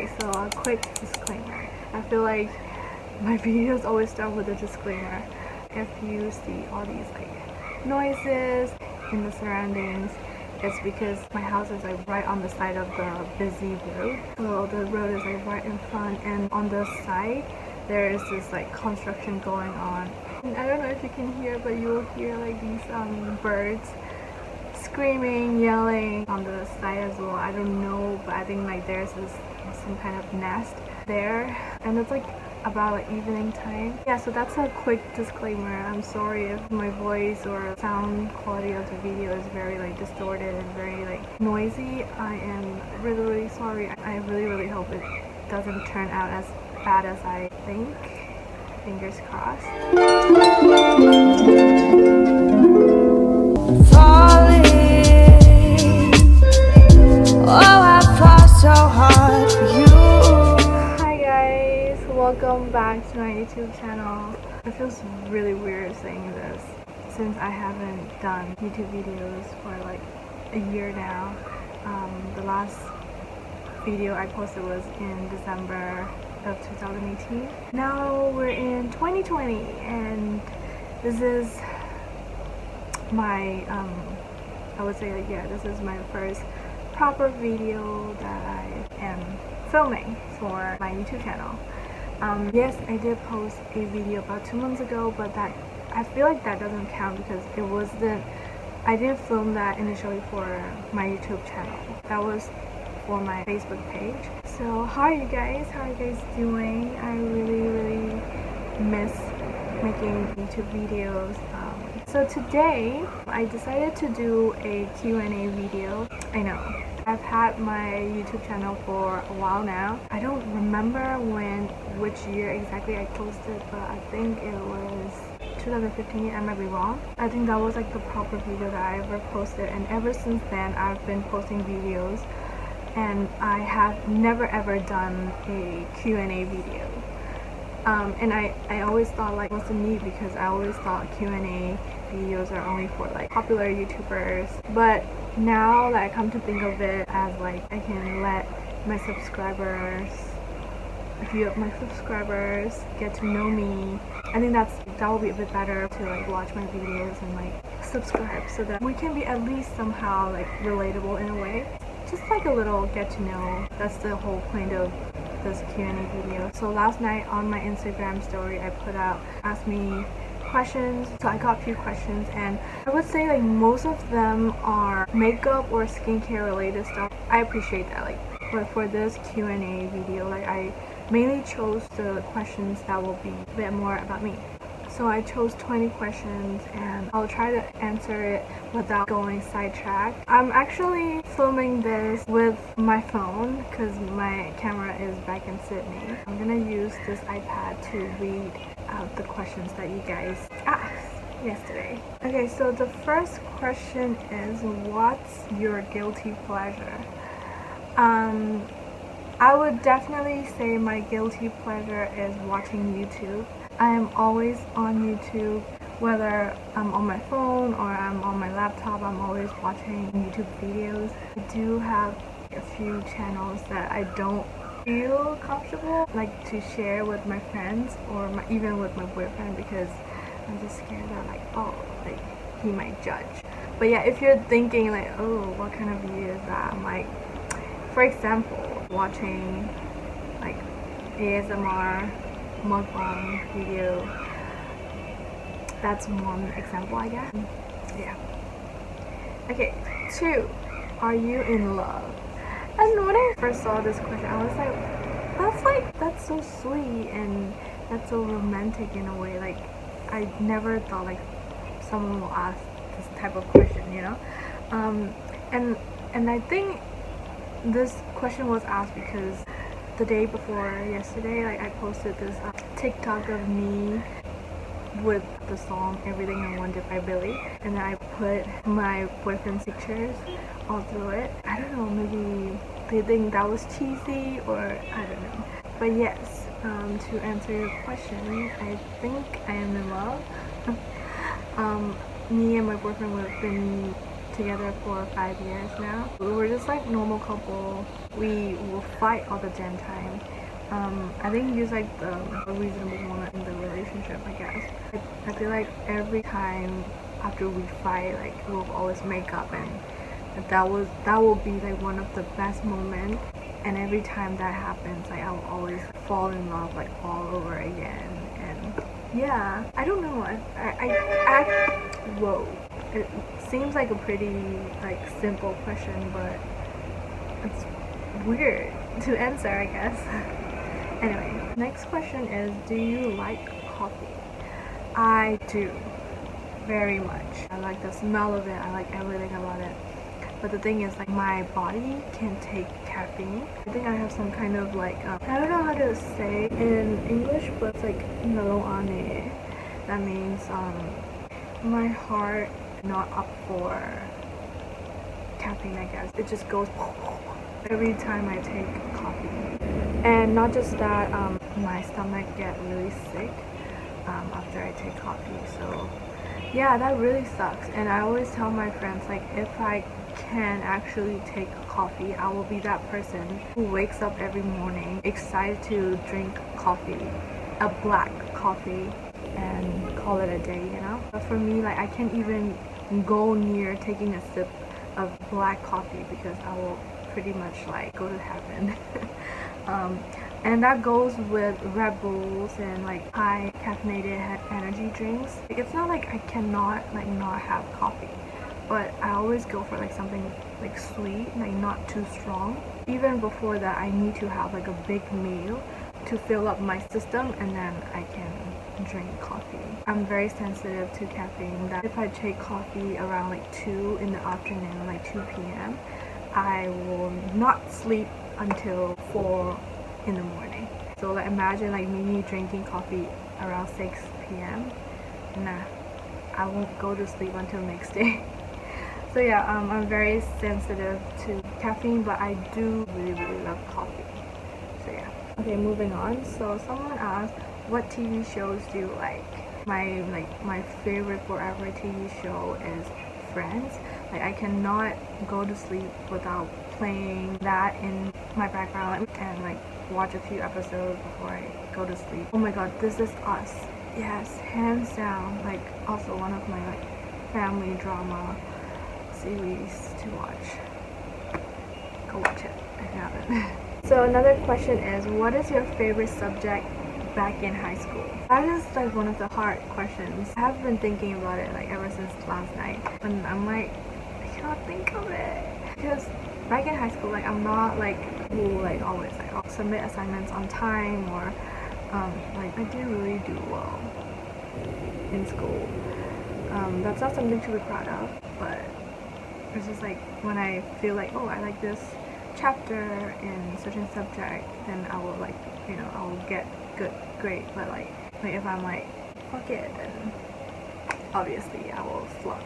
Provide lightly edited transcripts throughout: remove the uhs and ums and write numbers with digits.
Okay, so a quick disclaimer. I feel like my videos always start with a disclaimer. If you see all these like noises in the surroundings, it's because my house is like right on the side of the busy road. So the road is like right in front, and on the side there is this like construction going on. And I don't know if you can hear, but you will hear like these birds screaming, yelling on the side as well. I don't know, but I think like there's some kind of nest there, and it's like about like evening time. Yeah, so that's a quick disclaimer. I'm sorry if my voice or sound quality of the video is very like distorted and very like noisy. I am really sorry. I really hope it doesn't turn out as bad as I think. Fingers crossed. Welcome back to my YouTube channel. It feels really weird saying this since I haven't done YouTube videos for like a year now. The last video I posted was in December of 2018. Now we're in 2020 and this is my I would say like, yeah, this is my first proper video that I am filming for my YouTube channel. Yes, I did post a video about 2 months ago, but that I feel like that doesn't count because I didn't film that initially for my YouTube channel. That was for my Facebook page. So how are you guys? How are you guys doing? I really miss making YouTube videos. So today I decided to do a Q&A video. I know I've had my YouTube channel for a while now. I don't remember which year exactly I posted, but I think it was 2015. I might be wrong. I think that was like the proper video that I ever posted, and ever since then I've been posting videos, and I have never ever done a Q&A video. And I always thought like, what's the need, because I always thought Q&A videos are only for like popular YouTubers. But now that I come to think of it as like, I can let my subscribers, a few of my subscribers get to know me. I think that will be a bit better to like watch my videos and like subscribe, so that we can be at least somehow like relatable in a way. Just like a little get to know. That's the whole point of this Q&A video. So last night on my Instagram story I put out ask me questions. So I got a few questions, and I would say like most of them are makeup or skincare related stuff. I appreciate that, like, but for this Q&A video, like, I mainly chose the questions that will be a bit more about me. So I chose 20 questions and I'll try to answer it without going sidetracked. I'm actually filming this with my phone because my camera is back in Sydney. I'm gonna use this iPad to read out the questions that you guys asked yesterday. Okay, so the first question is, what's your guilty pleasure? I would definitely say my guilty pleasure is watching YouTube. I am always on YouTube, whether I'm on my phone or I'm on my laptop. I'm always watching YouTube videos. I do have a few channels that I don't feel comfortable like to share with my friends or even with my boyfriend, because I'm just scared that like, oh, like he might judge. But yeah, if you're thinking like, oh, what kind of video is that? I'm like, for example, watching like ASMR mukbang video. That's one example, I guess. Yeah. Okay, 2. Are you in love? And when I first saw this question, I was like, that's so sweet and that's so romantic in a way. Like, I never thought like someone will ask this type of question, you know. And I think this question was asked because the day before yesterday, like, I posted this TikTok of me with the song Everything I Wanted by Billy, and then I put my boyfriend's pictures all through it. I don't know, maybe they think that was cheesy, or I don't know. But yes, to answer your question, I think I am in love. Me and my boyfriend, we've been together for 5 years now. We were just like normal couple. We will fight all the damn time. I think he's like the reasonable one in the relationship, I guess. I feel like every time after we fight, like we'll always make up, and that will be like one of the best moments. And every time that happens, like I will always fall in love like all over again. And yeah, I don't know. Whoa. It seems like a pretty like simple question, but it's weird to answer, I guess. Anyway, next question is, do you like coffee? I do, very much. I like the smell of it. I like everything about it. But the thing is, like, my body can take caffeine. I think I have some kind of like I don't know how to say in English, but it's like ane. That means my heart not up for caffeine, I guess. It just goes every time I take coffee. And not just that, my stomach get really sick after I take coffee. So yeah, that really sucks. And I always tell my friends, like, if I can actually take coffee, I will be that person who wakes up every morning excited to drink coffee, a black coffee, and call it a day, you know? But for me, like, I can't even go near taking a sip of black coffee because I will pretty much like go to heaven. And that goes with Red Bulls and like high caffeinated energy drinks. Like, it's not like I cannot like not have coffee, but I always go for like something like sweet, like not too strong. Even before that, I need to have like a big meal to fill up my system, and then I can drink coffee. I'm very sensitive to caffeine, that if I take coffee around like 2 in the afternoon, like 2 p.m., I will not sleep until 4 in the morning. So like imagine like me drinking coffee around 6 p.m. Nah, I won't go to sleep until next day. So yeah, I'm very sensitive to caffeine, but I do really love coffee. So yeah. Okay, moving on. So someone asked, what TV shows do you like? My favorite forever TV show is Friends. Like, I cannot go to sleep without playing that in my background and like watch a few episodes before I go to sleep. Oh my god, This Is Us. Yes, hands down. Like, also one of my like family drama series to watch. Go watch it if you haven't. So another question is, what is your favorite subject back in high school? That is like one of the hard questions. I have been thinking about it like ever since last night, and I'm like, I cannot think of it. Because back in high school, like, I'm not like who like always like I'll submit assignments on time, or like I didn't really do well in school. That's not something to be proud of, but it's just like when I feel like, oh, I like this chapter in certain subject, then I will like, you know, I will get good grade. But like if I'm like, fuck it, then obviously I will flunk.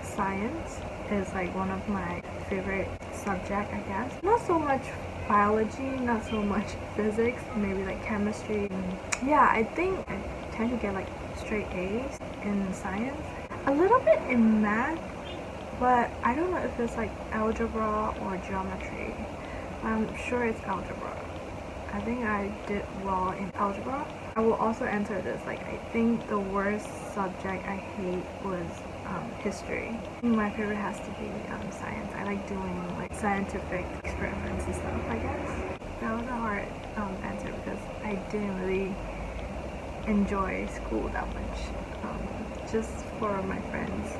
Science is like one of my favorite subject, I guess. Not so much biology, not so much physics, maybe like chemistry. Yeah, I think I tend to get like straight A's in science. A little bit in math, but I don't know if it's like algebra or geometry. I'm sure it's algebra. I think I did well in algebra. I will also answer this, like, I think the worst subject I hate was history. I think my favorite has to be science. I like doing like scientific experiments and stuff, I guess. That was a hard answer because I didn't really enjoy school that much. Just for my friends.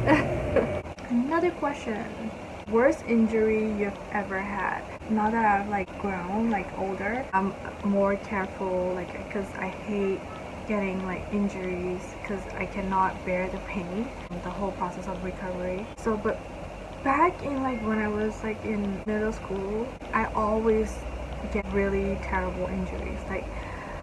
Yeah. Another question. Worst injury you've ever had? Now that I've like grown, like older, I'm more careful, like, because I hate getting like injuries because I cannot bear the pain, the whole process of recovery. So, but back in like when I was like in middle school, I always get really terrible injuries. Like,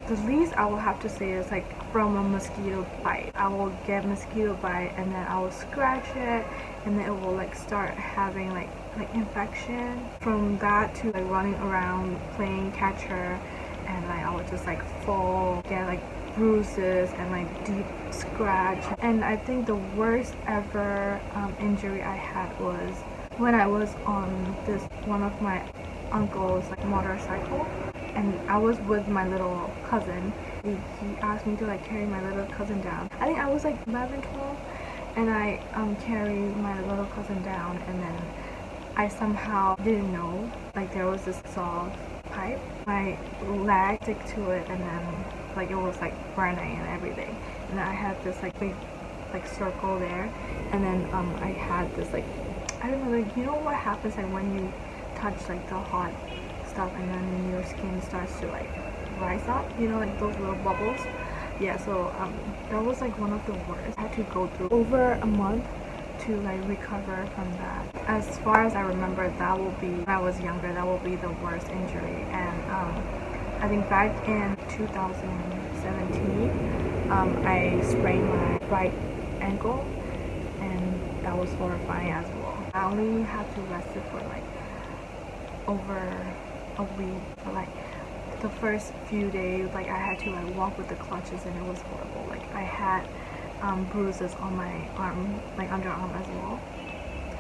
the least I will have to say is like from a mosquito bite. I will get mosquito bite and then I will scratch it, and then it will like start having like infection. From that to like running around playing catcher, and like I would just like fall, get like bruises and like deep scratch. And I think the worst ever injury I had was when I was on this one of my uncle's like motorcycle, and I was with my little cousin. He asked me to like carry my little cousin down. I think I was like 11, 12, and I carried my little cousin down, and then I somehow didn't know like there was this saw pipe. My leg stick to it, and then like it was like burning and everything. And then I had this like big like circle there, and then I had this like, I don't know, like, you know what happens like when you touch like the hot stuff and then your skin starts to like rise up, you know, like those little bubbles. Yeah, so that was like one of the worst. I had to go through over a month to like recover from that. As far as I remember, that will be, when I was younger, that will be the worst injury. And I think back in 2017, I sprained my right ankle, and that was horrifying as well. I only had to rest it for like over a week, but like the first few days, like I had to like walk with the clutches, and it was horrible. Like I had bruises on my arm, like underarm as well,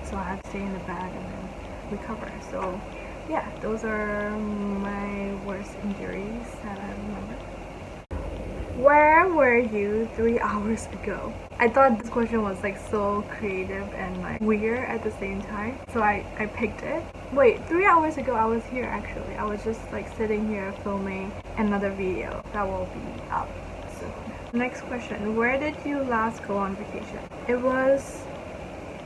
so I had to stay in the bed and then recover. So yeah, those are my worst injuries that I remember. Where were you 3 hours ago? I thought this question was like so creative and like weird at the same time, so I picked it. Wait, 3 hours ago I was here actually. I was just like sitting here filming another video that will be up soon. Next question, where did you last go on vacation? It was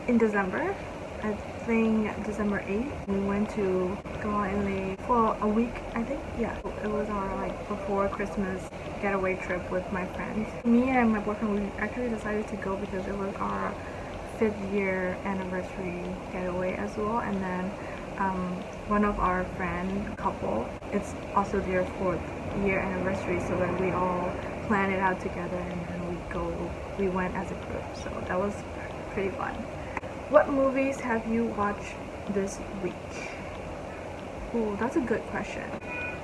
in December. I think December 8th. We went to Gao for a week, I think. Yeah, it was our like before Christmas getaway trip with my friends. Me and my boyfriend, we actually decided to go because it was our 5th year anniversary getaway as well. And then one of our friend couple, it's also their 4th year anniversary, so like we all planned it out together, and then we went as a group. So that was pretty fun. What movies have you watched this week? Oh, that's a good question.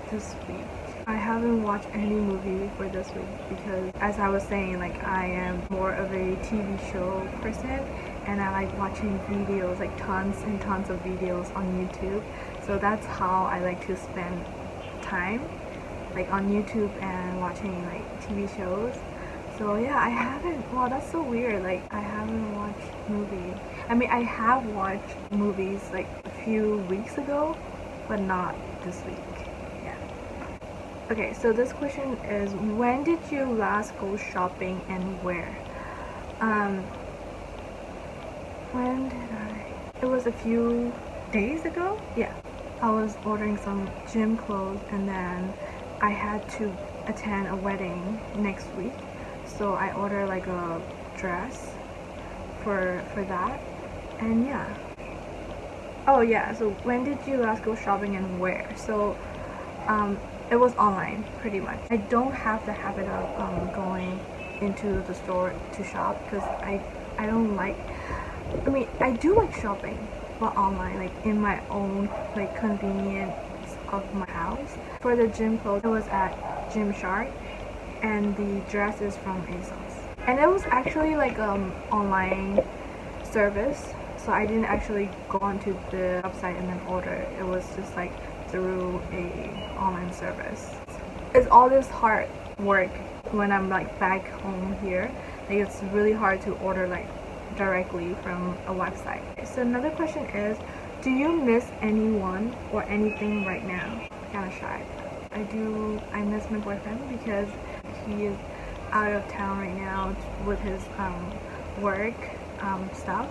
This week, I haven't watched any movie for this week because, as I was saying, like I am more of a TV show person, and I like watching videos, like tons and tons of videos on YouTube. So that's how I like to spend time, like on YouTube and watching like TV shows. So yeah, I haven't, wow, that's so weird, like I haven't watched movie. I mean, I have watched movies like a few weeks ago, but not this week. Yeah. Okay, so this question is, when did you last go shopping and where? When did I? It was a few days ago. Yeah, I was ordering some gym clothes, and then I had to attend a wedding next week, so I ordered like a dress for that. And yeah. Oh yeah, so when did you last go shopping and where? So it was online pretty much. I don't have the habit of going into the store to shop because I don't like, I mean, I do like shopping, but online, like in my own like convenience of my house. For the gym clothes, I was at Gymshark, and the dress is from ASOS. And it was actually like online service, so I didn't actually go onto the website and then order it. It was just like through a online service. It's all this hard work when I'm like back home here. Like it's really hard to order like directly from a website. So another question is, do you miss anyone or anything right now? Kinda shy. I miss my boyfriend because he is out of town right now with his work stuff.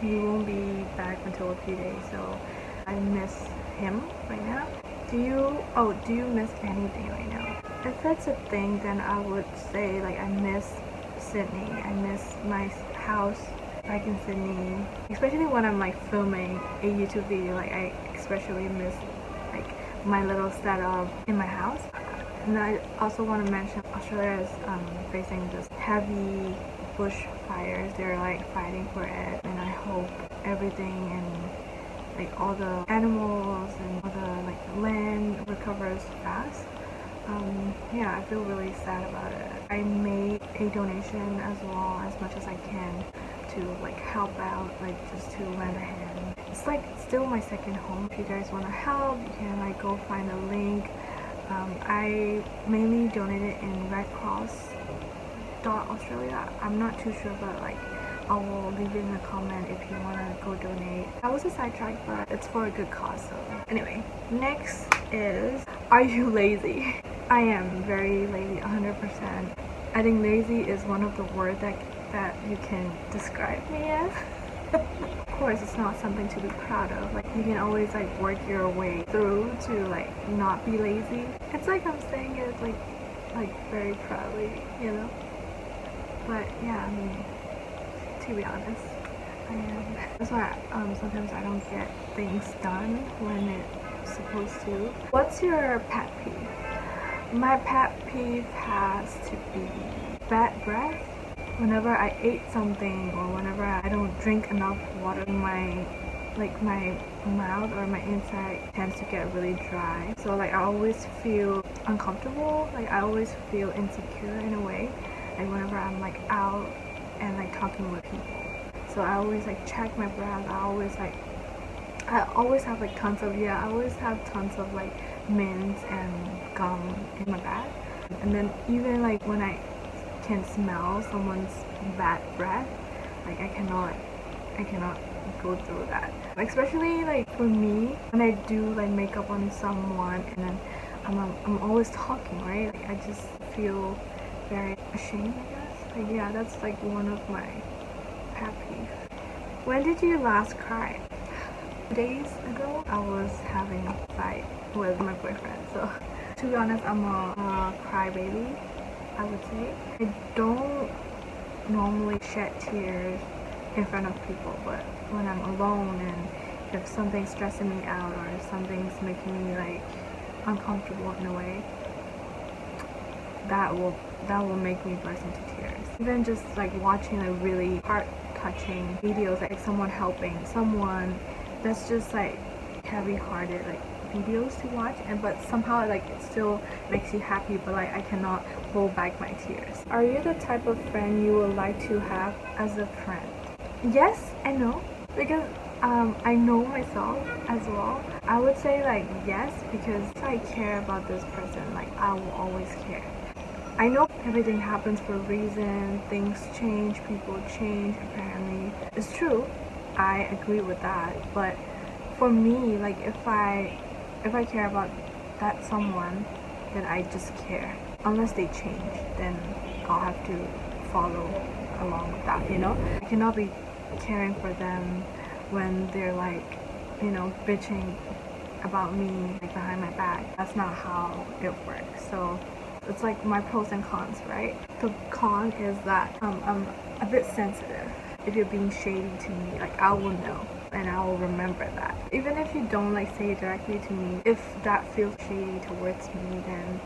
He won't be back until a few days, so I miss him right now. Do you miss anything right now? If that's a thing, then I would say like I miss Sydney. I miss my house back in Sydney, especially when I'm like filming a YouTube video. Like I especially miss like my little setup in my house. And I also want to mention Australia is facing this heavy bushfires. They're like fighting for it, and I hope everything and like all the animals and all the like land recovers fast. yeah, I feel really sad about it. I made a donation as well as much as I can to like help out, like just to lend a hand. It's like still my second home. If you guys want to help, you can like go find a link. I mainly donated in Red Cross Australia. I'm not too sure, but like I will leave it in the comment if you want to go donate. That was a sidetrack, but it's for a good cause. So anyway, next is, are you lazy? I am very lazy, 100%. I think lazy is one of the words that you can describe me as. Of course, it's not something to be proud of. Like, you can always like work your way through to like not be lazy. It's like I'm saying it like very proudly, you know. But yeah, I mean, to be honest, I am. That's why sometimes I don't get things done when it's supposed to. What's your pet peeve? My pet peeve has to be bad breath. Whenever I ate something or whenever I don't drink enough water, my mouth or my inside tends to get really dry. So like I always feel uncomfortable. Like I always feel insecure in a way. Like whenever I'm like out and like talking with people. So I always like check my breath. I always have like tons of like mints and gum in my bag. And then even like when I can smell someone's bad breath, like I cannot go through that. Especially like for me, when I do like makeup on someone and then I'm always talking, right? Like, I just feel very ashamed, I guess. Like yeah, that's like one of my pet peeves. When did you last cry? 2 days ago, I was having a fight with my boyfriend. So to be honest, I'm a crybaby, I would say. I don't normally shed tears in front of people, but when I'm alone and if something's stressing me out or if something's making me like uncomfortable in a way, that will make me burst into tears. Even just like watching like really heart-touching videos, like someone helping someone, that's just like heavy-hearted like videos to watch, but somehow like it still makes you happy, but like I cannot hold back my tears. Are you the type of friend you would like to have as a friend? Yes and no, because I know myself as well. I would say like yes, because if I care about this person, like I will always care. I know everything happens for a reason, things change, people change, apparently. It's true, I agree with that, but for me, like if I care about that someone, then I just care. Unless they change, then I'll have to follow along with that, you know? I cannot be caring for them when they're like, you know, bitching about me like behind my back. That's not how it works. So it's like my pros and cons, right? The con is that I'm a bit sensitive. If you're being shady to me, like I will know and I will remember that. Even if you don't like say it directly to me, if that feels shady towards me, then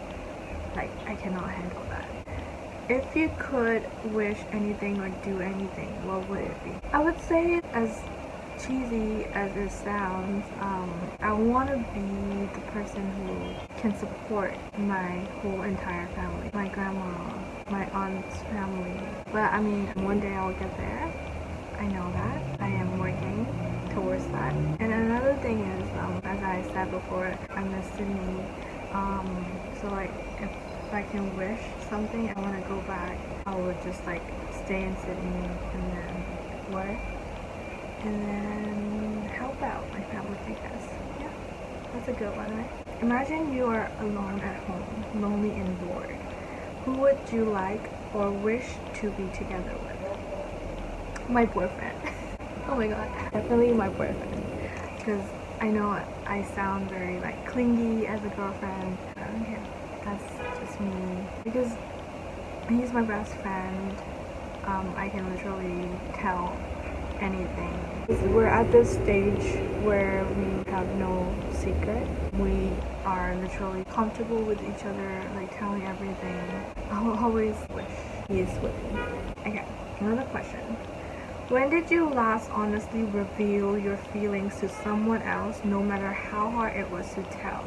like I cannot handle that. If you could wish anything or do anything, what would it be? I would say, as cheesy as it sounds, I want to be the person who can support my whole entire family. My grandma, my aunt's family. But I mean, one day I'll get there. I know that. I am working towards that. And another thing is, as I said before, I'm in Sydney. So like if I can wish something, I want to go back, I would just like stay in Sydney and then work and then help out my family, I guess. Yeah, that's a good one, right? Imagine you are alone at home, lonely and bored. Who would you like or wish to be together with? My boyfriend. Oh my god, definitely my boyfriend. Because I know I sound very like clingy as a girlfriend. Yeah, that's just me. Because he's my best friend. I can literally tell anything. We're at this stage where we have no secret. We are literally comfortable with each other, like telling everything. I will always wish he is with me. Okay, another question. When did you last honestly reveal your feelings to someone else, no matter how hard it was to tell?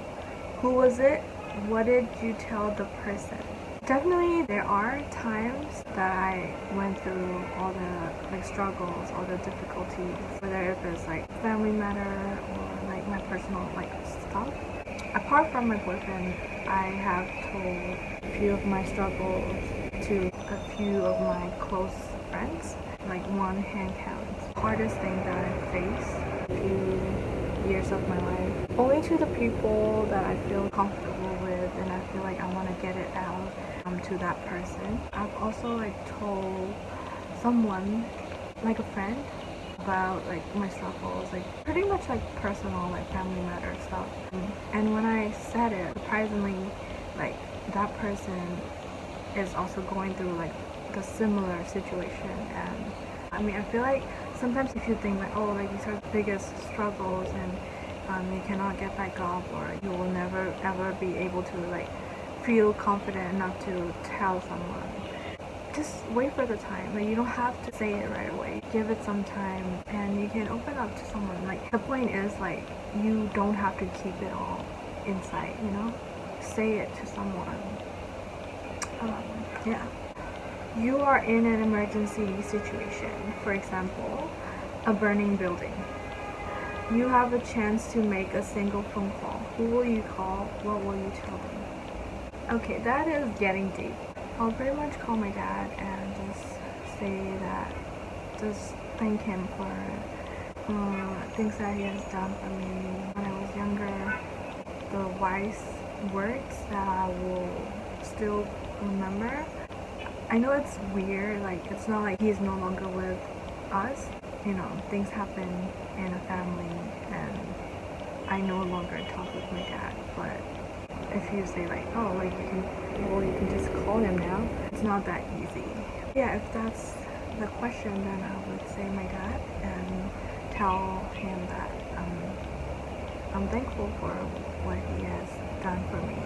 Who was it? what did you tell the person? Definitely there are times that I went through all the like struggles, all the difficulties, whether if it's like family matter or like my personal like stuff. Apart from my boyfriend, I have told a few of my struggles to a few of my close friends, like one hand count. Hardest thing that I faced a few years of my life. Only to the people that I feel comfortable with and I feel like I want to get it out to that person. I've also like told someone, like a friend, about like my struggles, like pretty much like personal, like family matter stuff. And when I said it, surprisingly, like that person is also going through like the similar situation. And I mean, I feel like sometimes if you think like, oh, like these are the biggest struggles and you cannot get back up or you will never ever be able to like feel confident enough to tell someone, just wait for the time. Like you don't have to say it right away. Give it some time and you can open up to someone. Like the point is like you don't have to keep it all inside, you know? Say it to someone. Yeah. You are in an emergency situation, for example, a burning building. You have a chance to make a single phone call. Who will you call? What will you tell them? Okay, that is getting deep. I'll pretty much call my dad and just say that, just thank him for things that he has done for me when I was younger, the wise words that I will still remember. I know it's weird, like it's not like he's no longer with us, you know, things happen in a family and I no longer talk with my dad, but if you say like, oh, like you can just call him now, it's not that easy. Yeah, if that's the question, then I would say my dad and tell him that I'm thankful for what he has done for me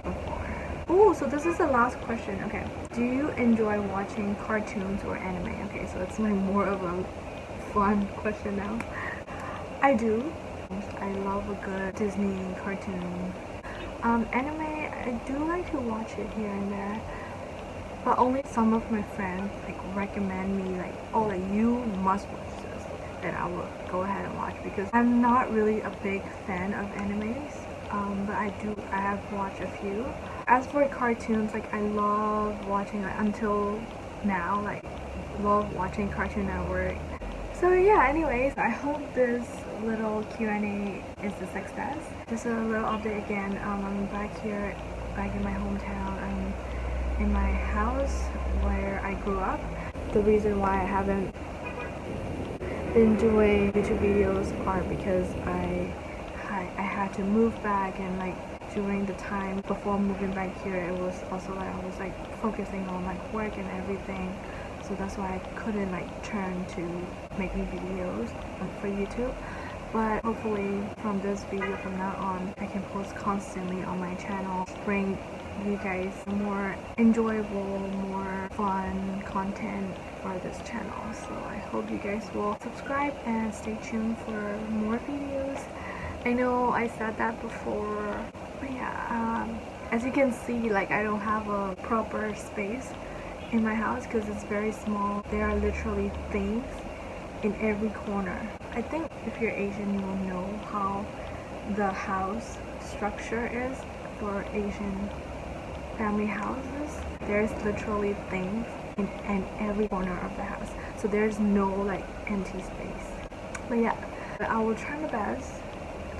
before. Oh, so this is the last question. Okay, do you enjoy watching cartoons or anime? Okay, so it's like more of a fun question now. I do. I love a good Disney cartoon. Anime, I do like to watch it here and there, but only some of my friends like recommend me like, oh, like you must watch this, then I will go ahead and watch, because I'm not really a big fan of animes, but I have watched a few. As for cartoons, like I love watching, like until now, like love watching Cartoon Network. So yeah, anyways, I hope this little Q&A is a success. Just a little update again. I'm back here, back in my hometown. I'm in my house where I grew up. The reason why I haven't been doing YouTube videos are because I had to move back, and like during the time before moving back here, it was also like I was like focusing on like work and everything. So that's why I couldn't like turn to making videos for YouTube. But hopefully from this video from now on, I can post constantly on my channel, bring you guys more enjoyable, more fun content for this channel. So I hope you guys will subscribe and stay tuned for more videos. I know I said that before, but yeah, as you can see, like I don't have a proper space in my house because it's very small. There are literally things in every corner. I think if you're Asian, you will know how the house structure is for Asian family houses. There's literally things in every corner of the house, so there's no like empty space. But yeah, I will try my best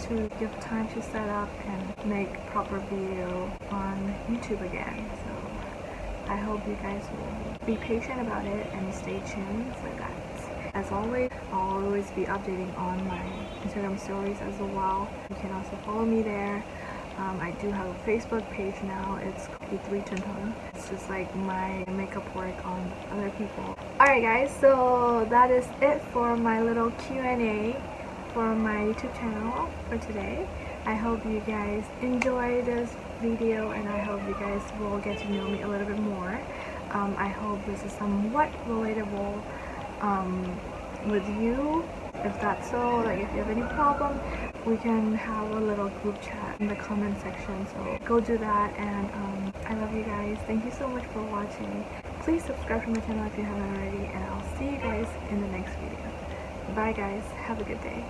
to give time to set up and make proper video on YouTube again. So I hope you guys will be patient about it and stay tuned for that. As always, I'll always be updating on my Instagram stories as well. You can also follow me there. I do have a Facebook page now. It's Peeve. It's just like my makeup work on other people. Alright guys, so that is it for my little Q&A for my YouTube channel for today. I hope you guys enjoy this video and I hope you guys will get to know me a little bit more. I hope this is somewhat relatable with you. If that's so, like if you have any problem, we can have a little group chat in the comment section. So go do that, and I love you guys. Thank you so much for watching. Please subscribe to my channel if you haven't already, and I'll see you guys in the next video. Bye guys, have a good day.